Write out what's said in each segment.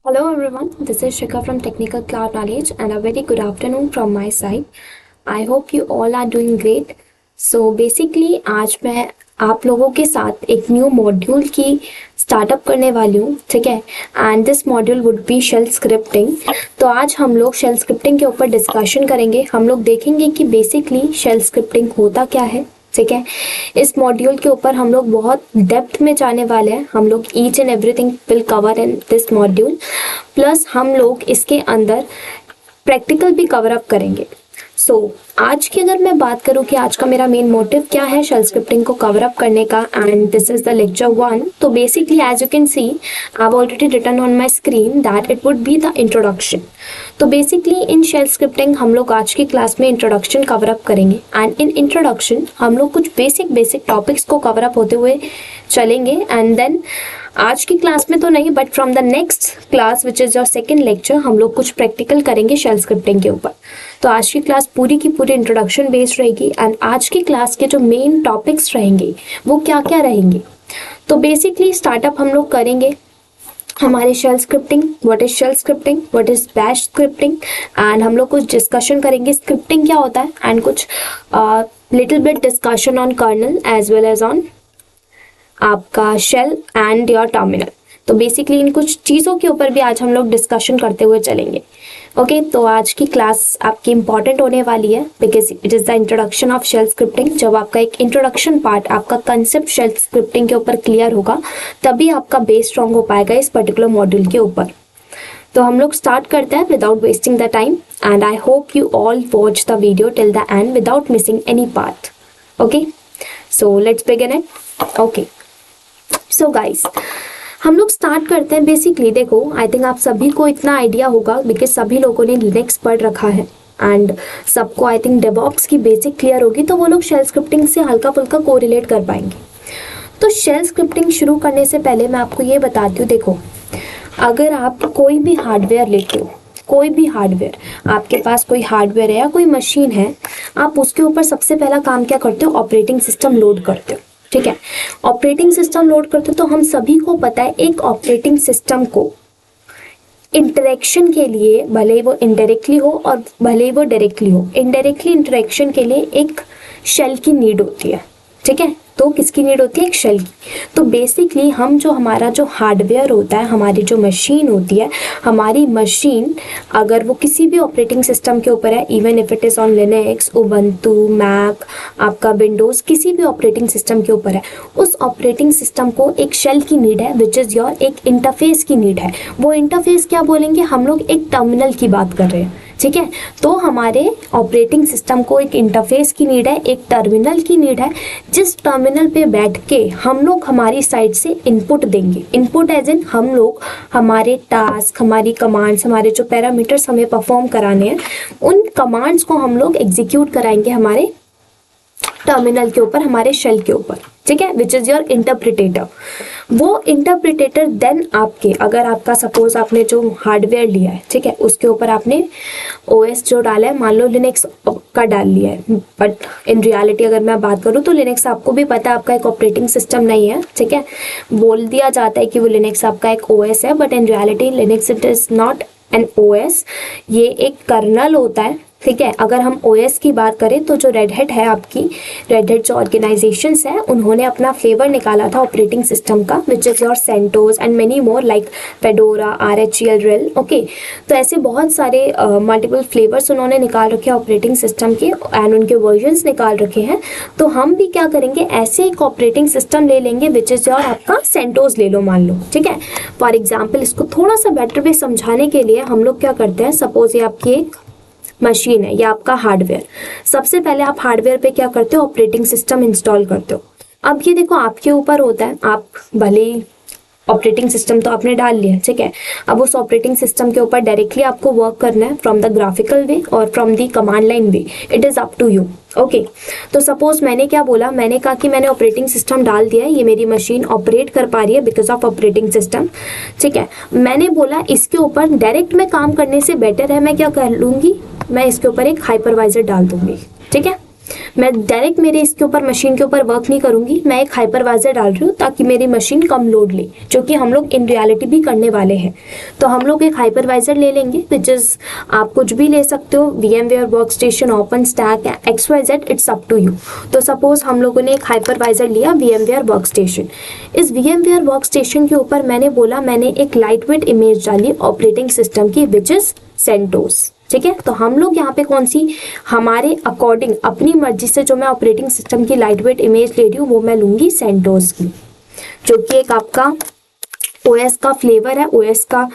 Hello everyone, this is Shikha from Technical Cloud Knowledge and a very good afternoon from my side. I hope you all are doing great. So basically आज मैं आप लोगों के साथ एक new module की startup करने वाली हूँ, ठीक है। And this module would be shell scripting. तो आज हम लोग शेल स्क्रिप्टिंग के ऊपर डिस्कशन करेंगे। हम लोग देखेंगे कि बेसिकली शेल स्क्रिप्टिंग होता क्या है, ठीक है। इस मॉड्यूल के ऊपर हम लोग बहुत डेप्थ में जाने वाले हैं। हम लोग each and everything will cover in this module, plus हम लोग इसके अंदर प्रैक्टिकल भी कवर अप करेंगे। सो आज की अगर मैं बात करूं कि आज का मेरा मेन मोटिव क्या है शेल स्क्रिप्टिंग को कवर अप करने का, and this is the lecture 1। तो basically as you can see I have already written on my screen that it would be the introduction. तो बेसिकली इन शेल स्क्रिप्टिंग हम लोग आज की class में इंट्रोडक्शन कवर अप करेंगे, and in introduction हम लोग कुछ बेसिक टॉपिक्स को कवर अप होते हुए चलेंगे। एंड देन आज की क्लास में तो नहीं, but from the next class which is your second lecture हम लोग कुछ प्रैक्टिकल करेंगे शेल स्क्रिप्टिंग के ऊपर। तो आज की क्लास पूरी की पूरी इंट्रोडक्शन बेस्ड रहेगी, एंड आज की क्लास के जो मेन टॉपिक्स रहेंगे वो क्या क्या रहेंगे। तो बेसिकली स्टार्टअप हम लोग करेंगे हमारे shell scripting, what is shell scripting, what is bash scripting, and हम लोग कुछ डिस्कशन करेंगे स्क्रिप्टिंग क्या होता है, एंड कुछ little bit discussion on kernel as well as on आपका शेल एंड योर टर्मिनल। तो बेसिकली इन कुछ चीज़ों के ऊपर भी आज हम लोग डिस्कशन करते हुए चलेंगे। ओके तो आज की क्लास आपकी इंपॉर्टेंट होने वाली है because it is the introduction of shell scripting. जब आपका एक इंट्रोडक्शन पार्ट, आपका कंसेप्ट शेल स्क्रिप्टिंग के ऊपर क्लियर होगा, तभी आपका बेस स्ट्रॉन्ग हो पाएगा इस पर्टिकुलर मॉड्यूल के ऊपर। तो हम लोग स्टार्ट करते हैं without wasting the time, and I hope you all watch the video till the end without missing any part. Okay so let's begin it. Okay so guys हम लोग स्टार्ट करते हैं। बेसिकली देखो, आई थिंक आप सभी को इतना idea होगा बिकॉज सभी लोगों ने लिनक्स पढ़ रखा है, एंड सबको आई थिंक डेवऑप्स की बेसिक क्लियर होगी, तो वो लोग शेल स्क्रिप्टिंग से हल्का फुल्का कोरिलेट कर पाएंगे। तो शेल स्क्रिप्टिंग शुरू करने से पहले मैं आपको ये बताती हूँ, देखो अगर आप कोई भी हार्डवेयर लेते हो, कोई भी हार्डवेयर, आपके पास कोई हार्डवेयर है या कोई मशीन है, आप उसके ऊपर सबसे पहला काम क्या करते हो, ऑपरेटिंग सिस्टम लोड करते हो, ठीक है। ऑपरेटिंग सिस्टम लोड करते तो हम सभी को पता है एक ऑपरेटिंग सिस्टम को इंटरेक्शन के लिए, भले ही वो इनडायरेक्टली हो और भले ही वो डायरेक्टली हो, इनडायरेक्टली इंटरेक्शन के लिए एक शेल की नीड होती है, ठीक है। तो किसकी नीड होती है, एक शेल की। तो बेसिकली हम जो हमारा जो हार्डवेयर होता है, हमारी जो मशीन होती है, हमारी मशीन अगर वो किसी भी ऑपरेटिंग सिस्टम के ऊपर है, even if it is on Linux, Ubuntu, Mac, आपका विंडोज़, किसी भी ऑपरेटिंग सिस्टम के ऊपर है, उस ऑपरेटिंग सिस्टम को एक शेल की नीड है विच इज़ योर एक इंटरफेस की नीड है। वो इंटरफेस क्या बोलेंगे हम लोग, एक टर्मिनल की बात कर रहे हैं, ठीक है। तो हमारे ऑपरेटिंग सिस्टम को एक इंटरफेस की नीड है, एक टर्मिनल की नीड है, जिस टर्मिनल पे बैठ के हम लोग हमारी साइड से इनपुट देंगे। इनपुट एज इन हम लोग हमारे टास्क, हमारी कमांड्स, हमारे जो पैरामीटर्स हमें परफॉर्म कराने हैं, उन कमांड्स को हम लोग एग्जीक्यूट कराएंगे हमारे टर्मिनल के ऊपर, हमारे शेल के ऊपर, ठीक है, विच इज योर इंटरप्रिटेटर। वो इंटरप्रिटेटर देन आपके, अगर आपका सपोज आपने जो हार्डवेयर लिया है, ठीक है, उसके ऊपर आपने ओएस जो डाला है, मान लो लिनक्स का डाल लिया है, बट इन रियलिटी अगर मैं बात करूँ तो लिनक्स आपको भी पता है आपका एक ऑपरेटिंग सिस्टम नहीं है, ठीक है। बोल दिया जाता है कि वो लिनक्स आपका एक ओएस है, but in reality Linux it is not an OS, ये एक कर्नल होता है, ठीक है। अगर हम ओएस की बात करें तो जो रेड हैट है, आपकी रेड हैट जो ऑर्गेनाइजेशंस है, उन्होंने अपना फ्लेवर निकाला था ऑपरेटिंग सिस्टम का, which is your CentOS and many more like Fedora, RHEL, RHEL, okay. तो ऐसे बहुत सारे मल्टीपल फ्लेवर्स उन्होंने निकाल रखे हैं ऑपरेटिंग सिस्टम के, एंड उनके वर्जन्स निकाल रखे हैं। तो हम भी क्या करेंगे, ऐसे एक ऑपरेटिंग सिस्टम ले लेंगे विच इज़ योर आपका सेंटोस ले लो, मान लो, ठीक है। फॉर एग्जाम्पल इसको थोड़ा सा बेटर वे समझाने के लिए हम लोग क्या करते हैं, सपोज ये आपकी एक मशीन है या आपका हार्डवेयर, सबसे पहले आप हार्डवेयर पे क्या करते हो, ऑपरेटिंग सिस्टम इंस्टॉल करते हो। अब ये देखो आपके ऊपर होता है, आप भले ही ऑपरेटिंग सिस्टम तो आपने डाल लिया, ठीक है। अब उस ऑपरेटिंग सिस्टम के ऊपर डायरेक्टली आपको वर्क करना है फ्रॉम द ग्राफिकल वे और from the command line way, it is up to you, okay. तो सपोज मैंने क्या बोला, मैंने कहा कि मैंने ऑपरेटिंग सिस्टम डाल दिया है, ये मेरी मशीन ऑपरेट कर पा रही है बिकॉज ऑफ ऑपरेटिंग सिस्टम, ठीक है। मैंने बोला इसके ऊपर डायरेक्ट में काम करने से बेटर है मैं क्या कर लूँगी, मैं इसके ऊपर एक हाइपरवाइजर डाल दूंगी, ठीक है। मैं डायरेक्ट मेरे इसके ऊपर मशीन के ऊपर वर्क नहीं करूंगी, मैं एक हाइपरवाइजर डाल रही हूँ ताकि मेरी मशीन कम लोड ले, जो कि हम लोग इन रियलिटी भी करने वाले हैं। तो हम लोग एक हाइपरवाइजर ले लेंगे, विच इज आप कुछ भी ले सकते हो, VMware workstation, open stack, XYZ, it's up to you. तो सपोज हम लोगों ने एक हाइपरवाइजर लिया VMware वर्कस्टेशन। इस VMware वर्कस्टेशन के ऊपर मैंने बोला मैंने एक लाइट वेट इमेज डाली ऑपरेटिंग सिस्टम की, विच इज सेंटोस। ठीक है, तो हम लोग यहाँ पे कौन सी, हमारे अकॉर्डिंग अपनी मर्जी से जो मैं ऑपरेटिंग सिस्टम की लाइट वेट इमेज ले रही हूँ वो मैं लूंगी सेंटोस की, जो कि एक आपका OS का फ्लेवर है, OS का,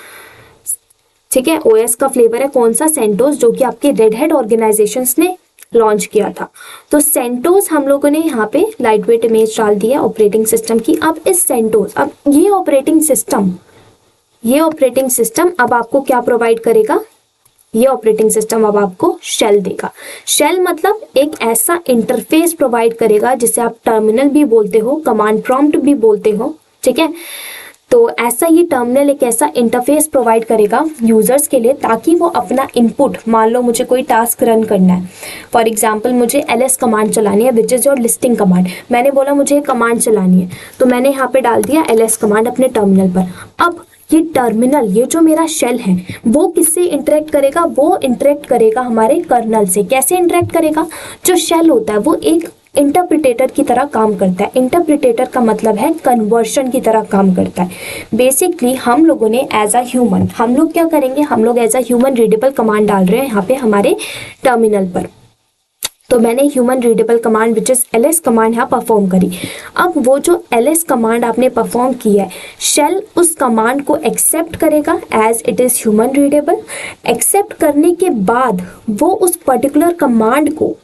ठीक है, OS का फ्लेवर है कौन सा, सेंटोस, जो कि आपके रेड हैट ऑर्गेनाइजेशंस ने लॉन्च किया था। तो सेंटोस हम लोगों ने यहाँ पे लाइट वेट इमेज डाल दी है ऑपरेटिंग सिस्टम की। अब इस सेंटोस, अब ये ऑपरेटिंग सिस्टम अब आपको क्या प्रोवाइड करेगा, ये ऑपरेटिंग सिस्टम अब आपको शेल देगा। शेल मतलब एक ऐसा इंटरफेस प्रोवाइड करेगा जिसे आप टर्मिनल भी बोलते हो, कमांड प्रॉम्प्ट भी बोलते हो। ठीक है, तो ऐसा ये टर्मिनल एक ऐसा इंटरफेस प्रोवाइड करेगा यूजर्स के लिए, ताकि वो अपना इनपुट, मान लो मुझे कोई टास्क रन करना है, फॉर एग्जांपल मुझे ls कमांड चलानी है, विच इज योर लिस्टिंग कमांड। मैंने बोला मुझे कमांड चलानी है, तो मैंने यहाँ पे डाल दिया ls कमांड अपने टर्मिनल पर। अब ये टर्मिनल, ये जो मेरा शेल है, वो किससे इंटरेक्ट करेगा, वो इंटरेक्ट करेगा हमारे कर्नल से। कैसे इंटरेक्ट करेगा, जो शेल होता है वो एक इंटरप्रिटेटर की तरह काम करता है। इंटरप्रिटेटर का मतलब है कन्वर्शन की तरह काम करता है। बेसिकली हम लोगों ने एज अ ह्यूमन, हम लोग क्या करेंगे, हम लोग as a human readable command डाल रहे हैं यहाँ पे हमारे टर्मिनल पर। तो मैंने human readable command which is ls command यहाँ परफॉर्म करी। अब वो जो ls कमांड आपने परफॉर्म की है, शेल उस कमांड को एक्सेप्ट करेगा as it is human readable. Accept करने के बाद वो उस पर्टिकुलर कमांड को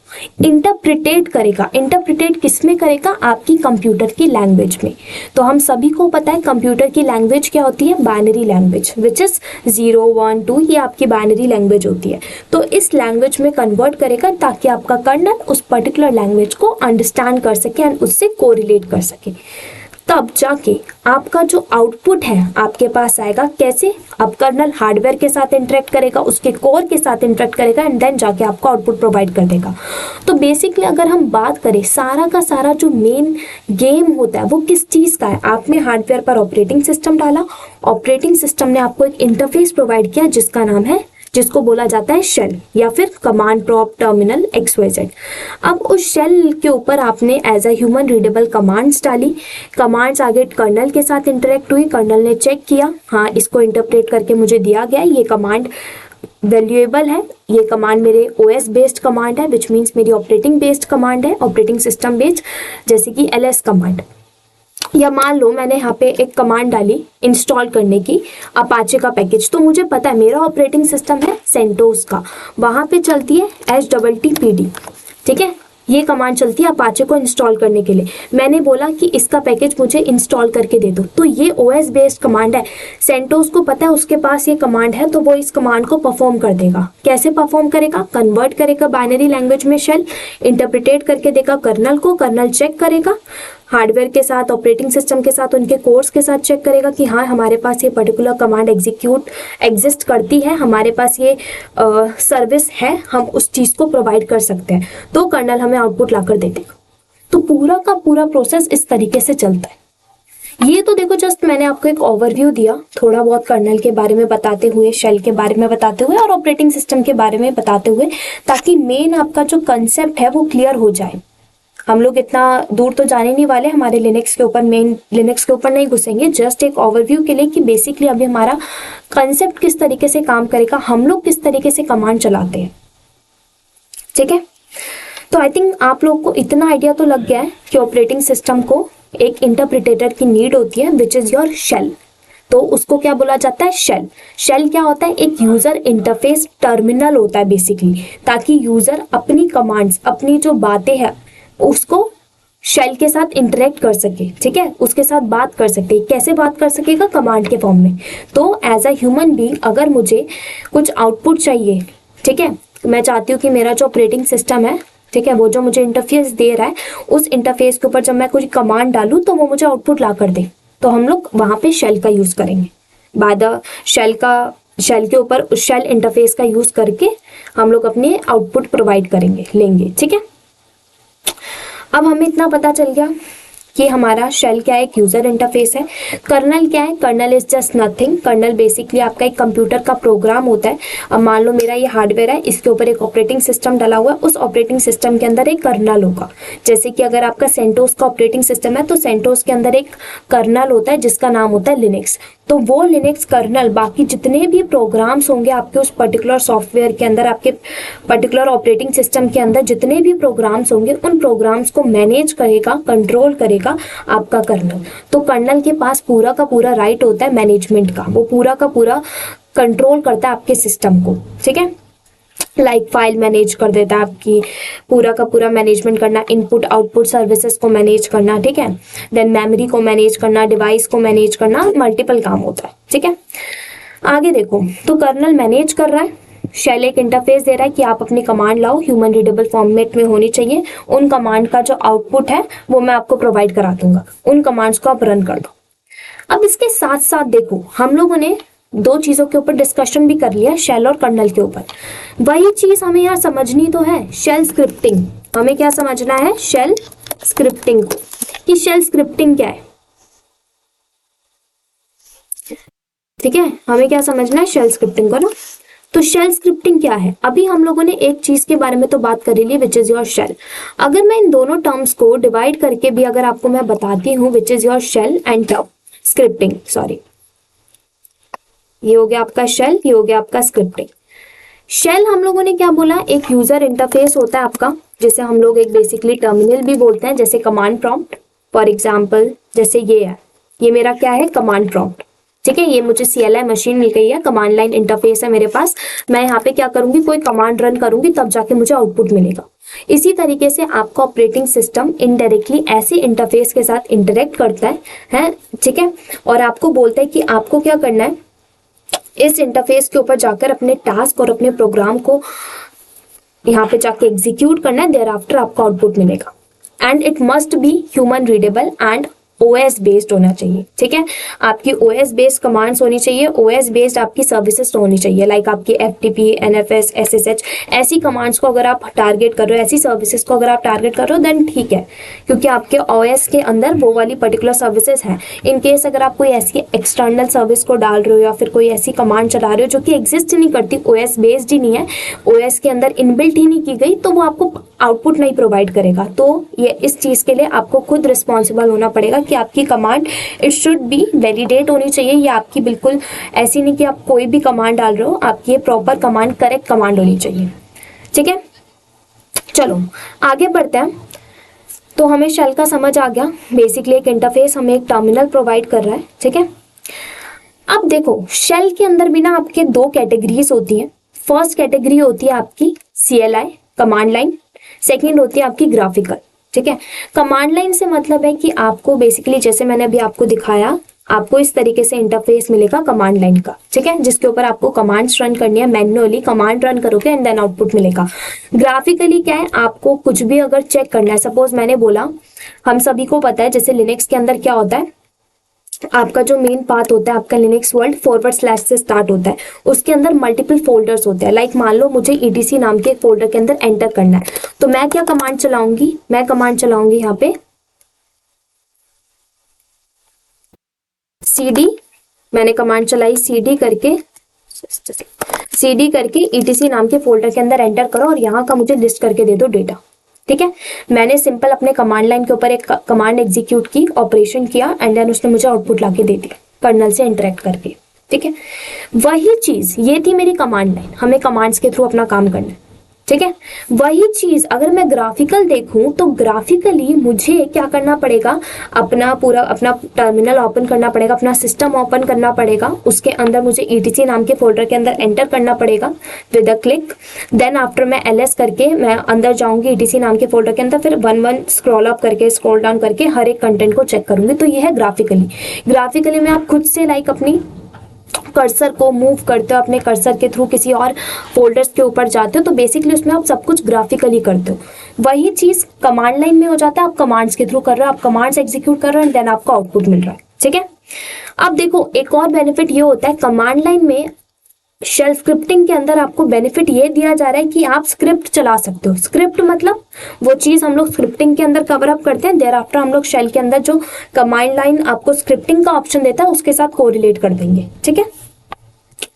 इंटरप्रिटेट करेगा। इंटरप्रिटेट किस में करेगा, आपकी कंप्यूटर की लैंग्वेज में। तो हम सभी को पता है कंप्यूटर की लैंग्वेज क्या होती है, बाइनरी लैंग्वेज, विच इज 0 1 2, ये आपकी बाइनरी लैंग्वेज होती है। तो इस लैंग्वेज में कन्वर्ट करेगा ताकि आपका कर्नल उस पर्टिकुलर लैंग्वेज को अंडरस्टैंड कर सके एंड उससे कोरिलेट कर सके। तब जाके आपका जो आउटपुट है आपके पास आएगा। कैसे, अब कर्नल हार्डवेयर के साथ इंटरेक्ट करेगा, उसके कोर के साथ इंटरेक्ट करेगा एंड देन जाके आपको आउटपुट प्रोवाइड कर देगा। तो बेसिकली अगर हम बात करें, सारा का सारा जो मेन गेम होता है वो किस चीज़ का है, आपने हार्डवेयर पर ऑपरेटिंग सिस्टम डाला, ऑपरेटिंग सिस्टम ने आपको एक इंटरफेस प्रोवाइड किया जिसका नाम है, जिसको बोला जाता है शेल या फिर कमांड प्रॉम्प्ट टर्मिनल XYZ। अब उस शेल के ऊपर आपने as a human readable commands डाली, कमांड्स आगे कर्नल के साथ इंटरेक्ट हुई, कर्नल ने चेक किया, हाँ इसको इंटरप्रेट करके मुझे दिया गया, ये कमांड वैल्यूएबल है, ये कमांड मेरे OS बेस्ड कमांड है, विच मीन्स मेरी ऑपरेटिंग बेस्ड कमांड है, ऑपरेटिंग सिस्टम बेस्ड, जैसे कि ls कमांड। या मान लो मैंने यहाँ पे एक कमांड डाली इंस्टॉल करने की, अपाचे का पैकेज। तो मुझे पता है मेरा ऑपरेटिंग सिस्टम है सेंटोस का, वहाँ पे चलती है HTTPD। ठीक है, ये कमांड चलती है अपाचे को इंस्टॉल करने के लिए। मैंने बोला कि इसका पैकेज मुझे इंस्टॉल करके दे दो, तो ये OS बेस्ड कमांड है। सेंटोस को पता है उसके पास ये कमांड है, तो वो इस कमांड को परफॉर्म कर देगा। कैसे परफॉर्म करेगा, कन्वर्ट करेगा बाइनरी लैंग्वेज में शेल, इंटरप्रिटेट करके देगा कर्नल को, कर्नल चेक करेगा हार्डवेयर के साथ, ऑपरेटिंग सिस्टम के साथ, उनके कोर्स के साथ चेक करेगा कि हाँ हमारे पास ये पर्टिकुलर कमांड एग्जिस्ट करती है, हमारे पास ये सर्विस है, हम उस चीज़ को प्रोवाइड कर सकते हैं, तो कर्नल हमें आउटपुट लाकर दे देगा। तो पूरा का पूरा प्रोसेस इस तरीके से चलता है। ये तो देखो जस्ट मैंने आपको एक ओवरव्यू दिया, थोड़ा बहुत कर्नल के बारे में बताते हुए, शेल के बारे में बताते हुए और ऑपरेटिंग सिस्टम के बारे में बताते हुए, ताकि मेन आपका जो कंसेप्ट है वो क्लियर हो जाए। हम लोग इतना दूर तो जाने नहीं वाले हमारे लिनक्स के ऊपर, मेन लिनक्स के ऊपर नहीं घुसेंगे, जस्ट एक ओवरव्यू के लिए कि बेसिकली अभी हमारा कंसेप्ट किस तरीके से काम करेगा, हम लोग किस तरीके से कमांड चलाते हैं। ठीक है, तो आई थिंक आप लोग को इतना आइडिया तो लग गया है कि ऑपरेटिंग सिस्टम को एक इंटरप्रिटेटर की नीड होती है, विच इज योर शेल। तो उसको क्या बोला जाता है, शेल। शेल क्या होता है, एक यूजर इंटरफेस टर्मिनल होता है बेसिकली, ताकि यूजर अपनी कमांड्स, अपनी जो बातें हैं उसको शेल के साथ इंटरेक्ट कर सके। ठीक है, उसके साथ बात कर सकते। कैसे बात कर सकेगा, कमांड के फॉर्म में। तो एज अ ह्यूमन बीइंग अगर मुझे कुछ आउटपुट चाहिए, ठीक है, मैं चाहती हूँ कि मेरा जो ऑपरेटिंग सिस्टम है, ठीक है, वो जो मुझे इंटरफेस दे रहा है, उस इंटरफेस के ऊपर जब मैं कोई कमांड डालूं तो वो मुझे आउटपुट ला कर दे, तो हम लोग वहां पे शेल का यूज करेंगे। बाय द शेल के ऊपर उस शेल इंटरफेस का यूज करके हम लोग अपने आउटपुट प्रोवाइड करेंगे, लेंगे। ठीक है, अब हमें इतना पता चल गया कि हमारा शेल क्या है, एक यूजर इंटरफेस है। कर्नल क्या है, kernel is just nothing. Kernel basically आपका एक कंप्यूटर का प्रोग्राम होता है। अब मान लो मेरा ये हार्डवेयर है, इसके ऊपर एक ऑपरेटिंग सिस्टम डला हुआ है, उस ऑपरेटिंग सिस्टम के अंदर एक कर्नल होगा। जैसे कि अगर आपका सेंटोस का ऑपरेटिंग सिस्टम है तो सेंटोस के अंदर एक कर्नल होता है जिसका नाम होता है लिनक्स। तो वो लिनक्स कर्नल बाकी जितने भी प्रोग्राम्स होंगे आपके उस पर्टिकुलर सॉफ्टवेयर के अंदर, आपके पर्टिकुलर ऑपरेटिंग सिस्टम के अंदर जितने भी प्रोग्राम्स होंगे उन प्रोग्राम्स को मैनेज करेगा, कंट्रोल करेगा आपका कर्नल। तो कर्नल के पास पूरा का पूरा राइट होता है मैनेजमेंट का, वो पूरा का पूरा कंट्रोल करता है आपके सिस्टम को, ठीक है। लाइक फाइल मैनेज कर देता है आपकी, पूरा का पूरा मैनेजमेंट करना, इनपुट आउटपुट सर्विसेज को मैनेज करना, ठीक है। देन मेमोरी को मैनेज करना, डिवाइस को मैनेज करना, मल्टीपल काम होता है, ठीक है। आगे देखो, तो कर्नल मैनेज कर रहा है, शेल एक इंटरफेस दे रहा है कि आप अपनी कमांड लाओ, ह्यूमन रीडेबल फॉर्मेट में होनी चाहिए। उन कमांड का जो आउटपुट है वो मैं आपको प्रोवाइड करा दूंगा, उन कमांड्स को आप रन कर दो। अब इसके साथ साथ देखो, हम लोगों ने दो चीजों के ऊपर डिस्कशन भी कर लिया, शेल और कर्नल के ऊपर। वही चीज हमें यहाँ समझनी तो है, शेल स्क्रिप्टिंग। हमें क्या समझना है, शेल स्क्रिप्टिंग, कि शेल स्क्रिप्टिंग क्या है, ठीक है। हमें क्या समझना है, शेल स्क्रिप्टिंग को ना। तो शेल स्क्रिप्टिंग क्या है, अभी हम लोगों ने एक चीज के बारे में तो बात कर ली, विच इज योर शेल। अगर मैं इन दोनों टर्म्स को डिवाइड करके भी अगर आपको मैं बताती हूँ, which is your shell and term scripting, sorry, ये हो गया आपका शेल, ये हो गया आपका स्क्रिप्टिंग। शेल हम लोगों ने क्या बोला, एक यूजर इंटरफेस होता है आपका, जिसे हम लोग एक बेसिकली टर्मिनल भी बोलते हैं, जैसे कमांड प्रॉम्प्ट। फॉर एग्जाम्पल जैसे ये है, ये मेरा क्या है, कमांड प्रॉम्प्ट, ठीक है। ये मुझे CLI मशीन मिल गई है, कमांड लाइन इंटरफेस है मेरे पास। मैं यहाँ पे क्या करूंगी, कोई कमांड रन करूंगी तब जाके मुझे आउटपुट मिलेगा। इसी तरीके से आपका ऑपरेटिंग सिस्टम इनडायरेक्टली ऐसे इंटरफेस के साथ इंटरेक्ट करता है, ठीक है। और आपको बोलता है कि आपको क्या करना है, इस इंटरफेस के ऊपर जाकर अपने टास्क और अपने प्रोग्राम को यहाँ पे जाके एग्जीक्यूट करना है, देयर आफ्टर आपको आउटपुट मिलेगा। And it must be human readable and OS based होना चाहिए, ठीक है। आपकी OS बेस्ड कमांड्स होनी चाहिए, OS बेस्ड आपकी सर्विसेज होनी चाहिए, लाइक आपकी FTP, NFS, SSH, ऐसी कमांड्स को अगर आप टारगेट कर रहे हो, ऐसी सर्विसेज को अगर आप टारगेट कर रहे हो, देन ठीक है, क्योंकि आपके OS के अंदर वो वाली पर्टिकुलर सर्विसेज हैं। इन केस अगर आप कोई ऐसी एक्सटर्नल सर्विस को डाल रहे हो या फिर कोई ऐसी कमांड चला रहे हो जो कि एग्जिस्ट नहीं करती, OS बेस्ड ही नहीं है, OS के अंदर इनबिल्ट ही नहीं की गई, तो वो आपको आउटपुट नहीं प्रोवाइड करेगा। तो ये इस चीज के लिए आपको खुद रिस्पॉन्सिबल होना पड़ेगा कि आपकी command it should be validate होनी चाहिए, या आपकी बिल्कुल ऐसी नहीं कि आप कोई भी कमांड डाल रहे हो, आपकी ये प्रॉपर कमांड करेक्ट कमांड होनी चाहिए, ठीक है। चलो आगे बढ़ते हैं। तो हमें शेल का समझ आ गया, बेसिकली एक इंटरफेस हमें एक टर्मिनल प्रोवाइड कर रहा है, ठीक है। अब देखो, शेल के अंदर भी ना आपके दो कैटेगरीज होती हैं। फर्स्ट कैटेगरी होती है आपकी CLI कमांड लाइन, सेकेंड होती है आपकी ग्राफिकल, ठीक है। कमांड लाइन से मतलब है कि आपको बेसिकली, जैसे मैंने अभी आपको दिखाया, आपको इस तरीके से इंटरफेस मिलेगा कमांड लाइन का, ठीक है, जिसके ऊपर आपको कमांड्स रन करनी है, मैन्युअली कमांड रन करोगे एंड देन आउटपुट मिलेगा। ग्राफिकली क्या है, आपको कुछ भी अगर चेक करना है, सपोज मैंने बोला, हम सभी को पता है जैसे लिनक्स के अंदर क्या होता है, आपका जो मेन पाथ होता है, आपका लिनक्स वर्ल्ड / से स्टार्ट होता है, उसके अंदर मल्टीपल फोल्डर्स होते हैं। लाइक मान लो मुझे ETC नाम के एक फोल्डर के अंदर एंटर करना है, तो मैं क्या कमांड चलाऊंगी, मैं कमांड चलाऊंगी यहाँ पे CD, मैंने कमांड चलाई CD करके ETC नाम के फोल्डर के अंदर एंटर करो और यहाँ का मुझे लिस्ट करके दे दो डेटा, ठीक है। मैंने सिंपल अपने कमांड लाइन के ऊपर एक कमांड एग्जीक्यूट की, ऑपरेशन किया एंड देन उसने मुझे आउटपुट लाके दे दिया कर्नल से इंटरेक्ट करके, ठीक है। वही चीज, ये थी मेरी कमांड लाइन, हमें कमांड्स के थ्रू अपना काम करना है, ठीक है। वही चीज अगर मैं ग्राफिकल देखूं तो ग्राफिकली मुझे क्या करना पड़ेगा, अपना पूरा अपना टर्मिनल ओपन करना पड़ेगा, अपना सिस्टम ओपन करना पड़ेगा, उसके अंदर मुझे ETC नाम के फोल्डर के अंदर एंटर करना पड़ेगा with a click. Then after मैं LS करके मैं अंदर जाऊंगी ETC नाम के फोल्डर के अंदर, फिर 1 स्क्रॉल अप करके स्क्रॉल डाउन करके हर एक कंटेंट को चेक करूंगी। तो ये है ग्राफिकली। ग्राफिकली में आप खुद से लाइक अपनी कर्सर को मूव करते हो, अपने कर्सर के थ्रू किसी और फोल्डर्स के ऊपर जाते हो, तो बेसिकली उसमें आप सब कुछ ग्राफिकली करते हो। वही चीज कमांड लाइन में हो जाता है, आप कमांड्स के थ्रू कर रहे हो, आप कमांड्स एग्जीक्यूट कर रहे हो एंड देन आपको आउटपुट मिल रहा है, ठीक है। अब देखो, एक और बेनिफिट ये होता है कमांड लाइन में शेल स्क्रिप्टिंग के अंदर आपको बेनिफिट ये दिया जा रहा है कि आप स्क्रिप्ट चला सकते हो। स्क्रिप्ट मतलब वो चीज हम लोग स्क्रिप्टिंग के अंदर कवर अप करते हैं, देयर आफ्टर हम लोग शेल के अंदर जो कमांड लाइन आपको स्क्रिप्टिंग का ऑप्शन देता है उसके साथ कोरिलेट कर देंगे। ठीक है,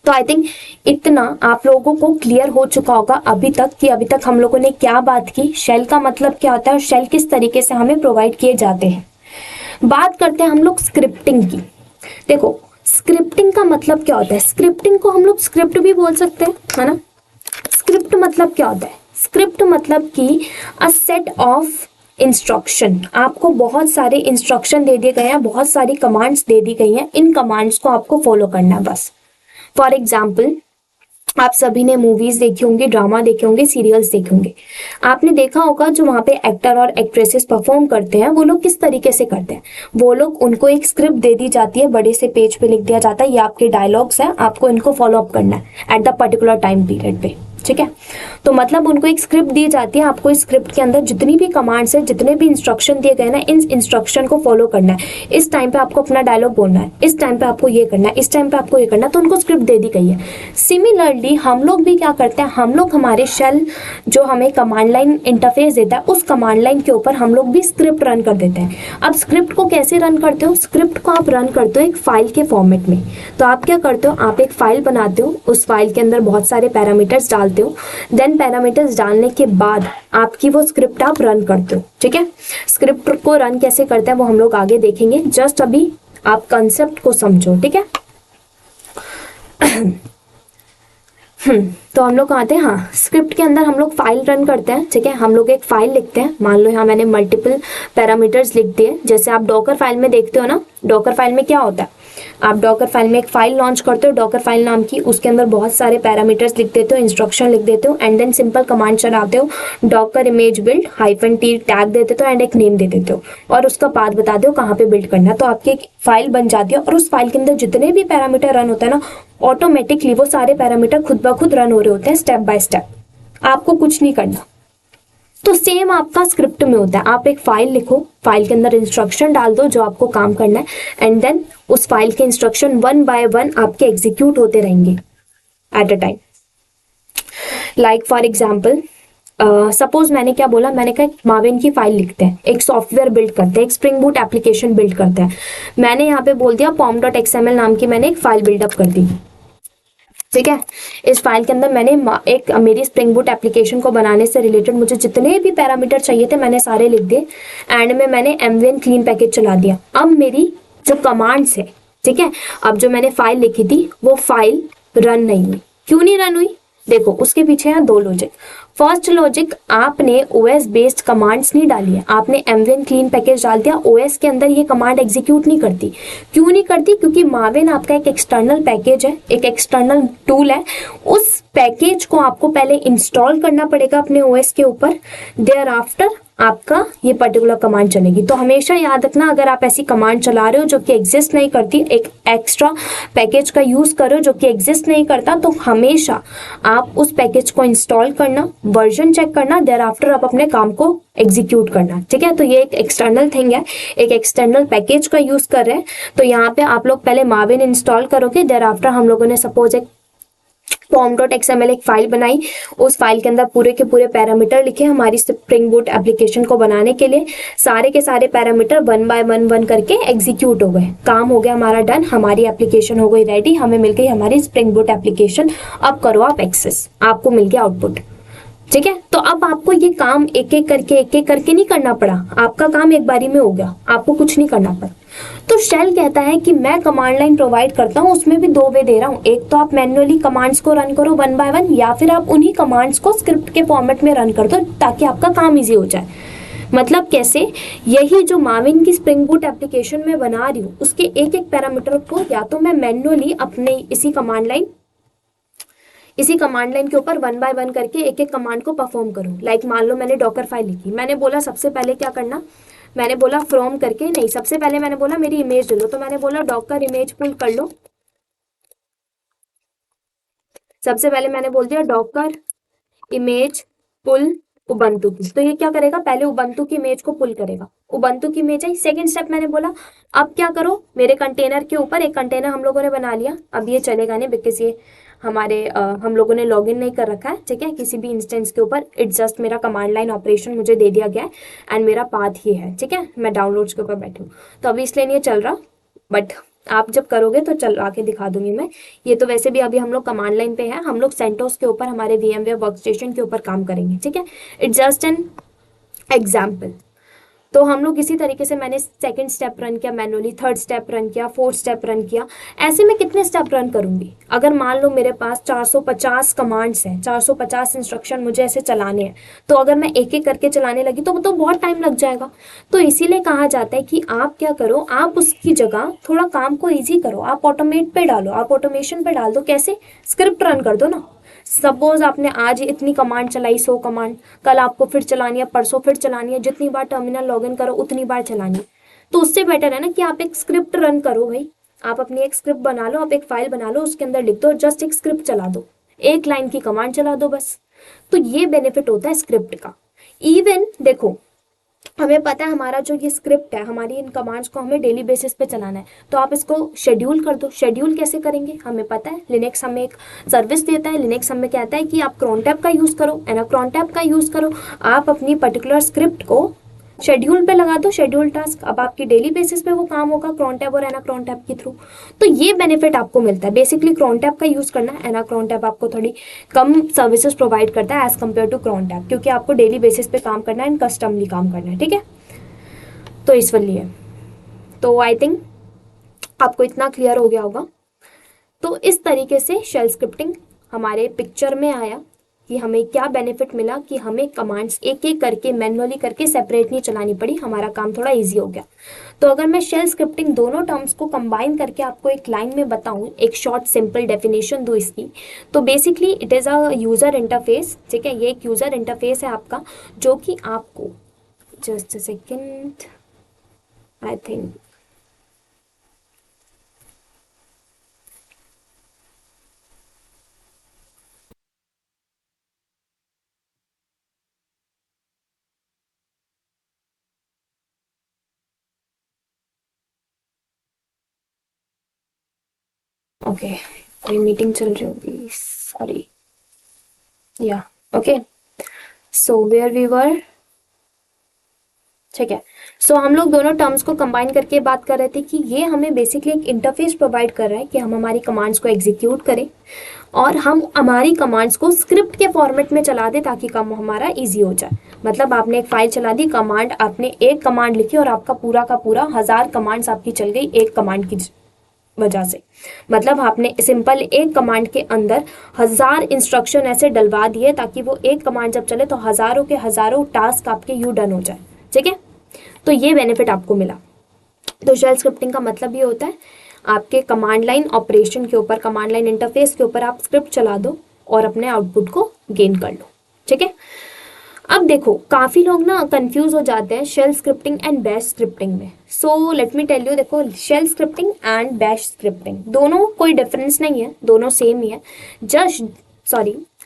तो आई थिंक इतना आप लोगों को क्लियर हो चुका होगा अभी तक कि अभी तक हम लोगों ने क्या बात की, शेल का मतलब क्या होता है और शेल किस तरीके से हमें प्रोवाइड किए जाते हैं। बात करते हैं हम लोग स्क्रिप्टिंग की। देखो स्क्रिप्टिंग का मतलब क्या होता है, स्क्रिप्टिंग को हम लोग स्क्रिप्ट भी बोल सकते हैं, है ना। स्क्रिप्ट मतलब क्या होता है, स्क्रिप्ट मतलब कि अ सेट ऑफ इंस्ट्रक्शन, आपको बहुत सारे इंस्ट्रक्शन दे दिए गए हैं, बहुत सारी कमांड्स दे दी गई हैं, इन कमांड्स को आपको फॉलो करना है बस। फॉर एग्जाम्पल आप सभी ने मूवीज देखी होंगी, ड्रामा देखे होंगे, सीरियल्स देखे होंगे। आपने देखा होगा जो वहाँ पे एक्टर और एक्ट्रेसेस परफॉर्म करते हैं वो लोग किस तरीके से करते हैं। वो लोग, उनको एक स्क्रिप्ट दे दी जाती है, बड़े से पेज पे लिख दिया जाता है, ये आपके डायलॉग्स हैं, आपको इनको फॉलो अप करना है at the particular time period पे। ठीक है, तो मतलब उनको एक स्क्रिप्ट दी जाती है, आपको इस स्क्रिप्ट के अंदर जितनी भी कमांड्स है, जितने भी इंस्ट्रक्शन दिए गए ना, इन इंस्ट्रक्शन को फॉलो करना है। इस टाइम पे आपको अपना डायलॉग बोलना है, इस टाइम पे आपको ये करना है, इस टाइम पे आपको ये करना है, तो उनको स्क्रिप्ट दे दी गई है। सिमिलरली हम लोग भी क्या करते हैं, हम लोग हमारे शेल जो हमें कमांड लाइन इंटरफेस देता है उस कमांड लाइन के ऊपर हम लोग भी स्क्रिप्ट रन कर देते हैं। अब स्क्रिप्ट को कैसे रन करते हो, स्क्रिप्ट को आप रन करते हो एक फाइल के फॉर्मेट में। तो आप क्या करते हो, आप एक फाइल बनाते हो, उस फाइल के अंदर बहुत सारे पैरामीटर्स डालते हो, देन पैरामीटर्स डालने के बाद आपकी वो स्क्रिप्ट आप रन करते हो। ठीक है, स्क्रिप्ट को रन कैसे करते हैं वो हम लोग आगे देखेंगे, जस्ट अभी आप कंसेप्ट को समझो। ठीक है, तो हम लोग आते हैं, हाँ स्क्रिप्ट के अंदर हम लोग फाइल रन करते हैं। ठीक है, हम लोग एक फाइल लिखते हैं, मान लो यहाँ मैंने मल्टीपल पैरामीटर्स लिख दिए, जैसे आप डॉकर फाइल में देखते हो ना। डॉकर फाइल में क्या होता है, आप डॉकर फाइल में एक फाइल लॉन्च करते हो डॉकर फाइल नाम की, उसके अंदर बहुत सारे पैरामीटर्स लिख देते हो, इंस्ट्रक्शन लिख देते हो, एंड देन सिंपल कमांड चलाते हो, docker image build -t tag दे देते हो एंड एक नेम दे देते हो और उसका पाथ बता दो कहाँ पे बिल्ड करना है। तो आपकी एक फाइल बन जाती है और उस फाइल के अंदर जितने भी पैरामीटर रन होता है ना, ऑटोमेटिकली वो सारे पैरामीटर खुद ब खुद रन हो रहे होते हैं स्टेप बाय स्टेप, आपको कुछ नहीं करना। तो सेम आपका स्क्रिप्ट में होता है, आप एक फाइल लिखो, फाइल के अंदर इंस्ट्रक्शन डाल दो जो आपको काम करना है, एंड देन उस फाइल के इंस्ट्रक्शन वन बाय वन आपके एग्जीक्यूट होते रहेंगे at a time. Like for example suppose मैंने क्या बोला, मैंने कहा माविन की फाइल लिखते हैं, एक सॉफ्टवेयर बिल्ड करते हैं, एक स्प्रिंग बूट एप्लीकेशन बिल्ड करते हैं। मैंने यहाँ पे बोल दिया pom.xml नाम की मैंने एक फाइल बिल्डअप कर दी। ठीक है, इस फाइल के अंदर मैंने एक मेरी स्प्रिंग बूट एप्लीकेशन को बनाने से रिलेटेड मुझे जितने भी पैरामीटर चाहिए थे मैंने सारे लिख दिए, एंड में मैंने mvn क्लीन पैकेज चला दिया। अब मेरी जो कमांड्स है, ठीक है, अब जो मैंने फाइल लिखी थी वो फाइल रन नहीं हुई। क्यों नहीं रन हुई, देखो उसके पीछे है दो लॉजिक। फर्स्ट लॉजिक, आपने ओएस बेस्ड कमांड्स नहीं डाली है, आपने mvn क्लीन पैकेज डाल दिया, ओएस के अंदर ये कमांड एग्जीक्यूट नहीं करती। क्यों नहीं करती, क्योंकि माविन आपका एक एक्सटर्नल पैकेज है, एक एक्सटर्नल टूल है, उस पैकेज को आपको पहले इंस्टॉल करना पड़ेगा अपने ओएस के ऊपर, देयर आफ्टर आपका ये पर्टिकुलर कमांड चलेगी। तो हमेशा याद रखना, अगर आप ऐसी कमांड चला रहे हो जो कि एग्जिस्ट नहीं करती, एक एक्स्ट्रा पैकेज का यूज करो जो कि एग्जिस्ट नहीं करता, तो हमेशा आप उस पैकेज को इंस्टॉल करना, वर्जन चेक करना, देयर आफ्टर आप अपने काम को एग्जीक्यूट करना। ठीक है, तो ये एक एक्सटर्नल थिंग है, एक एक्सटर्नल पैकेज का यूज कर रहे हैं। तो यहाँ पे आप लोग पहले माविन इंस्टॉल करोगे, देयर आफ्टर हम लोगों ने सपोज एक pom.xml एक फाइल बनाई, उस फाइल के अंदर पूरे के पूरे पैरामीटर लिखे हमारी स्प्रिंग बूट एप्लीकेशन को बनाने के लिए, सारे के सारे पैरामीटर वन बाय वन करके एग्जीक्यूट हो गए, काम हो गया हमारा डन, हमारी एप्लीकेशन हो गई रेडी, हमें मिल गई हमारी स्प्रिंग बूट एप्लीकेशन। अब करो आप एक्सेस, आपको मिल गया आउटपुट। ठीक है, तो अब आपको ये काम एक एक करके नहीं करना पड़ा, आपका काम एक बारी में हो गया, आपको कुछ नहीं करना पड़ा। तो शेल कहता है कि मैं कमांड लाइन प्रोवाइड करता हूं, उसमें भी दो वे दे रहा हूं, एक तो आप मैन्युअली कमांड्स को रन करो वन बाय वन, या फिर आप उन्हीं कमांड्स को स्क्रिप्ट के फॉर्मेट में रन कर दो ताकि आपका काम इजी हो जाए। मतलब कैसे, यही जो माविन की स्प्रिंग बूट एप्लीकेशन में बना रही हूँ उसके एक एक पैरामीटर को या तो मैं मैन्युअली अपने इसी कमांड लाइन के ऊपर वन बाय वन करके एक एक कमांड को परफॉर्म करूं। लाइक मान लो मैंने डॉकर फाइल लिखी, मैंने बोला सबसे पहले क्या करना, मैंने बोला फ्रॉम करके नहीं, सबसे पहले मैंने बोला मेरी इमेज ले लो, तो मैंने बोला डॉकर इमेज पुल कर लो। सबसे पहले मैंने बोल दिया डॉकर इमेज पुल उबंटू की। तो ये क्या करेगा, पहले उबंटू की इमेज को पुल करेगा, उबंटू की इमेज आई, सेकंड स्टेप मैंने बोला अब क्या करो, मेरे कंटेनर के ऊपर एक कंटेनर हम लोगों ने बना लिया, अब ये चलेगा नहीं बिकॉज ये हमारे हम लोगों ने लॉगिन नहीं कर रखा है, ठीक है, किसी भी इंस्टेंस के ऊपर, इट्स जस्ट मेरा कमांड लाइन ऑपरेशन मुझे दे दिया गया है एंड मेरा पाथ ही है, ठीक है, मैं डाउनलोड्स के ऊपर बैठी हूँ, तो अभी इसलिए नहीं चल रहा, बट आप जब करोगे तो चला के दिखा दूंगी मैं। ये तो वैसे भी अभी हम लोग कमांड लाइन पे है, हम लोग सेंटोस के ऊपर हमारे VMware वर्कस्टेशन के ऊपर काम करेंगे, ठीक है, इट्स जस्ट एन एग्जाम्पल। तो हम लोग इसी तरीके से मैंने सेकंड स्टेप रन किया मैनुअली, थर्ड स्टेप रन किया, फोर्थ स्टेप रन किया, ऐसे में कितने स्टेप रन करूंगी, अगर मान लो मेरे पास 450 कमांड्स हैं, 450 इंस्ट्रक्शन मुझे ऐसे चलाने हैं, तो अगर मैं एक एक करके चलाने लगी तो बहुत टाइम लग जाएगा। तो इसीलिए कहा जाता है कि आप क्या करो, आप उसकी जगह थोड़ा काम को ईजी करो, आप ऑटोमेट पे डालो, आप ऑटोमेशन पे डाल दो, कैसे, स्क्रिप्ट रन कर दो ना। सपोज आपने आज इतनी कमांड चलाई, 100 कमांड, कल आपको फिर चलानी है, परसों फिर चलानी है, जितनी बार टर्मिनल लॉगिन करो उतनी बार चलानी है, तो उससे बेटर है ना कि आप एक स्क्रिप्ट रन करो भाई, आप अपनी एक स्क्रिप्ट बना लो, आप एक फाइल बना लो, उसके अंदर लिख दो, जस्ट एक स्क्रिप्ट चला दो, एक लाइन की कमांड चला दो बस। तो ये बेनिफिट होता है स्क्रिप्ट का। इवन देखो, हमें पता है हमारा जो ये स्क्रिप्ट है, हमारी इन कमांड्स को हमें डेली बेसिस पे चलाना है, तो आप इसको शेड्यूल कर दो। शेड्यूल कैसे करेंगे, हमें पता है लिनक्स हमें एक सर्विस देता है, लिनक्स हमें कहता है कि आप क्रॉन टैब का यूज़ करो, क्रॉन टैब का यूज़ करो, आप अपनी पर्टिकुलर स्क्रिप्ट को शेड्यूल पे लगा दो, शेड्यूल टास्क, अब आपकी डेली बेसिस पे वो काम होगा क्रॉन टैब और क्रॉन टैब के थ्रू। तो ये बेनिफिट आपको मिलता है, बेसिकली क्रॉन टैब का यूज़ करना है, क्रॉन टैब आपको थोड़ी कम सर्विसेज प्रोवाइड करता है as compare to crontab, क्योंकि आपको डेली बेसिस पे काम करना है एंड कस्टमली काम करना है, ठीक है, तो इस लिए तो आई थिंक आपको इतना क्लियर हो गया होगा। तो इस तरीके से शेल स्क्रिप्टिंग हमारे पिक्चर में आया कि हमें क्या बेनिफिट मिला, कि हमें कमांड्स एक एक करके मैन्युअली करके सेपरेट नहीं चलानी पड़ी, हमारा काम थोड़ा इजी हो गया। तो अगर मैं शेल स्क्रिप्टिंग दोनों टर्म्स को कंबाइन करके आपको एक लाइन में बताऊं, एक शॉर्ट सिंपल डेफिनेशन दूं इसकी, तो basically it is a user interface, ठीक है, ये एक यूज़र इंटरफेस है आपका, जो कि आपको, just a second, I think, okay, कोई मीटिंग चल रही होगी, सॉरी, या okay, so where we were, ठीक है। सो हम लोग दोनों टर्म्स को कंबाइन करके बात कर रहे थे कि ये हमें बेसिकली एक इंटरफेस प्रोवाइड कर रहा है कि हम हमारी कमांड्स को एग्जीक्यूट करें और हम हमारी कमांड्स को स्क्रिप्ट के फॉर्मेट में चला दें ताकि काम हमारा इजी हो जाए। मतलब आपने एक फाइल चला दी, कमांड, आपने एक कमांड लिखी और आपका पूरा का पूरा 1000 कमांड्स आपकी चल गई एक कमांड की वजह से। मतलब आपने सिंपल एक कमांड के अंदर 1000 इंस्ट्रक्शन ऐसे डलवा दिए ताकि वो एक कमांड जब चले तो हजारों के हजारों टास्क आपके यू डन हो जाए, ठीक है। तो ये बेनिफिट आपको मिला। तो शेल स्क्रिप्टिंग का मतलब ये होता है आपके कमांड लाइन ऑपरेशन के ऊपर, कमांड लाइन इंटरफेस के ऊपर आप स्क्रिप्ट चला दो और अपने आउटपुट को गेन कर लो, ठीक है। अब देखो काफ़ी लोग ना कंफ्यूज हो जाते हैं shell scripting and bash scripting में। So let me tell you, देखो shell scripting and bash scripting दोनों कोई डिफरेंस नहीं है, दोनों सेम ही है।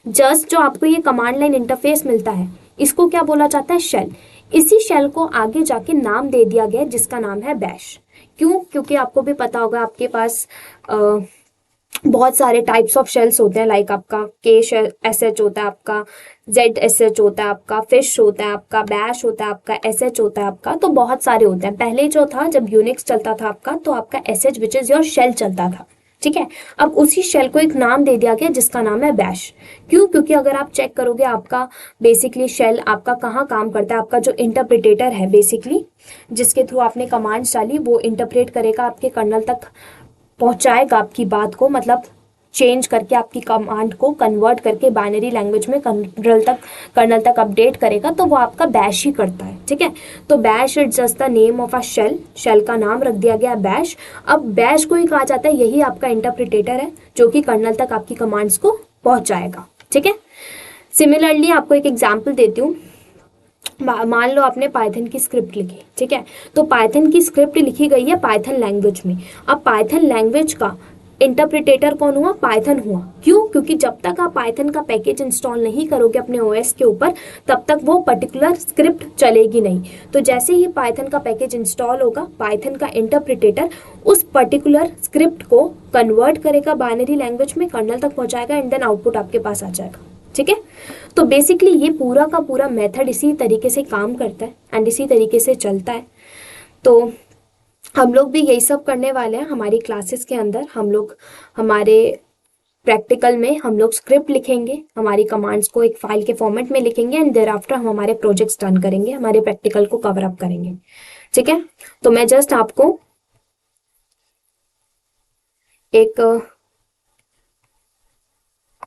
जस्ट जो आपको ये कमांड लाइन इंटरफेस मिलता है इसको क्या बोला जाता है, शेल। इसी शेल को आगे जाके नाम दे दिया गया जिसका नाम है बैश। क्यों, क्योंकि आपको भी पता होगा आपके पास बहुत सारे टाइप्स ऑफ शेल्स होते हैं, लाइक आपका के शेल एस होता है, आपका ZSH होता है, आपका फिश होता है, आपका बैश होता है, आपका SH होता है आपका, तो बहुत सारे होते हैं। पहले जो था जब यूनिक्स चलता था आपका तो आपका SH which is your shell चलता था, ठीक है। अब उसी शेल को एक नाम दे दिया गया जिसका नाम है बैश। क्यों, क्योंकि अगर आप चेक करोगे आपका बेसिकली शेल आपका कहाँ काम करता है, आपका जो इंटरप्रिटेटर है बेसिकली जिसके थ्रू आपने कमांड्स डाली वो इंटरप्रेट करेगा, आपके कर्नल तक पहुंचाएगा आपकी बात को, मतलब चेंज करके आपकी कमांड को कन्वर्ट करके बाइनरी लैंग्वेज में कर्नल तक अपडेट करेगा, तो वो आपका बैश ही करता है, ठीक है। तो bash is just the name of a shell, shell का नाम रख दिया गया बैश। अब बैश को ही कहा जाता है यही आपका इंटरप्रिटेटर है जो कि कर्नल तक आपकी कमांड्स को पहुंचाएगा, ठीक है। सिमिलरली आपको एक एग्जाम्पल देती हूँ। मान लो आपने पाइथन की स्क्रिप्ट लिखी, ठीक है। तो पाइथन की स्क्रिप्ट लिखी गई है पाइथन लैंग्वेज में। अब पाइथन लैंग्वेज का इंटरप्रिटेटर कौन हुआ? पाइथन हुआ। क्यों? क्योंकि जब तक आप पाइथन का पैकेज इंस्टॉल नहीं करोगे अपने ओएस के ऊपर, तब तक वो पर्टिकुलर स्क्रिप्ट चलेगी नहीं। तो जैसे ही पाइथन का पैकेज इंस्टॉल होगा, पाइथन का इंटरप्रिटेटर उस पर्टिकुलर स्क्रिप्ट को कन्वर्ट करेगा बाइनरी लैंग्वेज में, कर्नल तक पहुंचाएगा एंड देन आउटपुट आपके पास आ जाएगा। ठीक है, तो बेसिकली ये पूरा का पूरा मेथड इसी तरीके से काम करता है एंड इसी तरीके से चलता है। तो हम लोग भी यही सब करने वाले हैं हमारी क्लासेस के अंदर। हम लोग हमारे प्रैक्टिकल में हम लोग स्क्रिप्ट लिखेंगे, हमारी कमांड्स को एक फाइल के फॉर्मेट में लिखेंगे एंड देयर आफ्टर हम हमारे प्रोजेक्ट्स डन करेंगे, हमारे प्रैक्टिकल को कवर अप करेंगे। ठीक है, तो मैं जस्ट आपको एक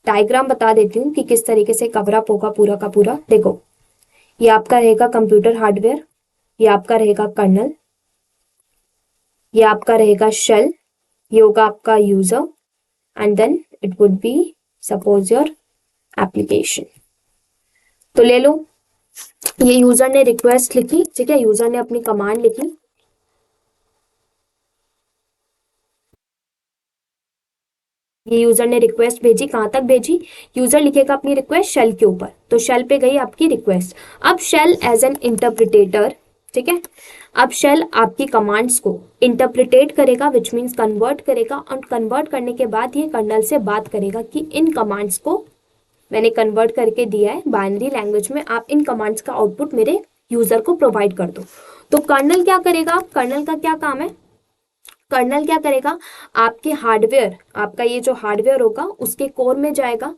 डायग्राम बता देती हूँ कि किस तरीके से कवर अप होगा पूरा का पूरा। देखो, ये आपका रहेगा कंप्यूटर हार्डवेयर, ये आपका रहेगा कर्नल, ये आपका रहेगा शेल, ये होगा आपका user and then it would be suppose your application. तो ले लो, ये यूजर ने रिक्वेस्ट लिखी, ठीक है, यूजर ने अपनी कमांड लिखी, ये यूजर ने रिक्वेस्ट भेजी, कहां तक भेजी? यूजर लिखेगा अपनी रिक्वेस्ट शेल के ऊपर, तो शेल पे गई आपकी रिक्वेस्ट। अब शेल एज एन इंटरप्रिटेटर, ठीक है, अब शेल आपकी कमांड्स को इंटरप्रिटेट करेगा, विच मीन्स कन्वर्ट करेगा, और कन्वर्ट करने के बाद ये कर्नल से बात करेगा कि इन कमांड्स को मैंने कन्वर्ट करके दिया है बाइनरी लैंग्वेज में, आप इन कमांड्स का आउटपुट मेरे यूजर को प्रोवाइड कर दो। तो कर्नल क्या करेगा? कर्नल का क्या काम है? कर्नल क्या करेगा? आपके हार्डवेयर, आपका ये जो हार्डवेयर होगा उसके कोर में जाएगा,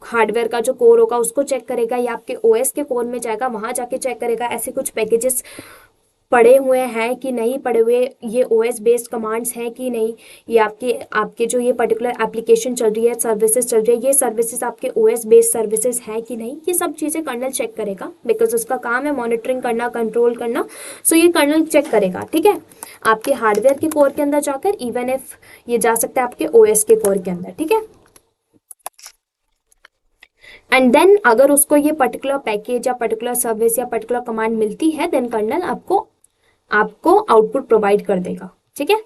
हार्डवेयर का जो कोर होगा उसको चेक करेगा, या आपके ओएस के कोर में जाएगा, वहां जाके चेक करेगा ऐसे कुछ पैकेजेस पड़े हुए हैं कि नहीं पड़े हुए, ये ओएस बेस्ड कमांड्स हैं कि नहीं, ये आपके आपके जो ये पर्टिकुलर एप्लीकेशन चल रही है, सर्विसेज चल रही है, ये सर्विसेज आपके ओएस बेस्ड सर्विसेज हैं कि नहीं, ये सब चीज़ें कर्नल चेक करेगा, बिकॉज उसका काम है मॉनिटरिंग करना, कंट्रोल करना। सो ये कर्नल चेक करेगा, ठीक है, आपके हार्डवेयर के कोर के अंदर जाकर, इवन इफ ये जा सकता है आपके ओएस के कोर के अंदर, ठीक है। एंड देन अगर उसको ये पर्टिकुलर पैकेज या पर्टिकुलर सर्विस या पर्टिकुलर कमांड मिलती है, देन कर्नल आपको आउटपुट प्रोवाइड कर देगा, ठीक है।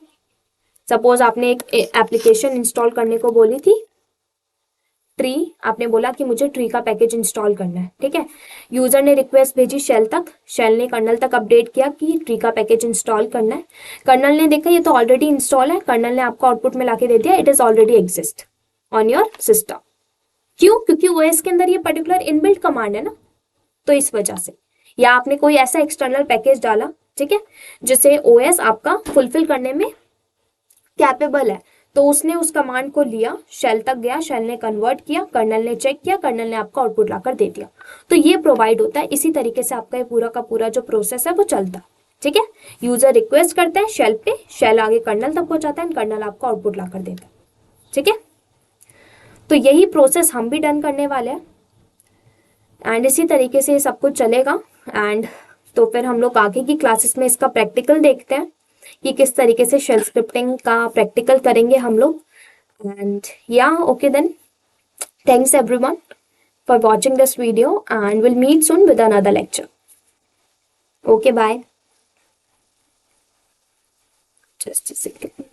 सपोज आपने एक एप्लीकेशन इंस्टॉल करने को बोली थी, ट्री, आपने बोला कि मुझे ट्री का पैकेज इंस्टॉल करना है, ठीक है, यूजर ने रिक्वेस्ट भेजी शेल तक, शेल ने कर्नल तक अपडेट किया कि ट्री का पैकेज इंस्टॉल करना है, कर्नल ने देखा ये तो ऑलरेडी इंस्टॉल है, कर्नल ने आपको आउटपुट में लाके दे दिया it is already exist on your system. क्यों? क्योंकि ओएस के अंदर ये पर्टिकुलर इनबिल्ट कमांड है ना, तो इस वजह से। या आपने कोई ऐसा एक्सटर्नल पैकेज डाला, ठीक है, जिसे ओएस आपका फुलफिल करने में कैपेबल है, तो उसने उस कमांड को लिया, शेल तक गया, शेल ने कन्वर्ट किया, कर्नल ने चेक किया, कर्नल ने आपको आउटपुट लाकर दे दिया। तो ये प्रोवाइड होता है, इसी तरीके से आपका ये पूरा का पूरा जो प्रोसेस है वो चलता है, ठीक है। यूजर रिक्वेस्ट करता है शेल पे, शेल आगे कर्नल तक पहुंचाता है, कर्नल आपको आउटपुट लाकर देता है, ठीक है। तो यही प्रोसेस हम भी डन करने वाले हैं एंड इसी तरीके से सब कुछ चलेगा। एंड तो फिर हम लोग आगे की क्लासेस में इसका प्रैक्टिकल देखते हैं कि किस तरीके से शेल स्क्रिप्टिंग का प्रैक्टिकल करेंगे हम लोग। एंड या okay then, thanks everyone for watching this video and will meet soon with another lecture. Okay bye, just a second.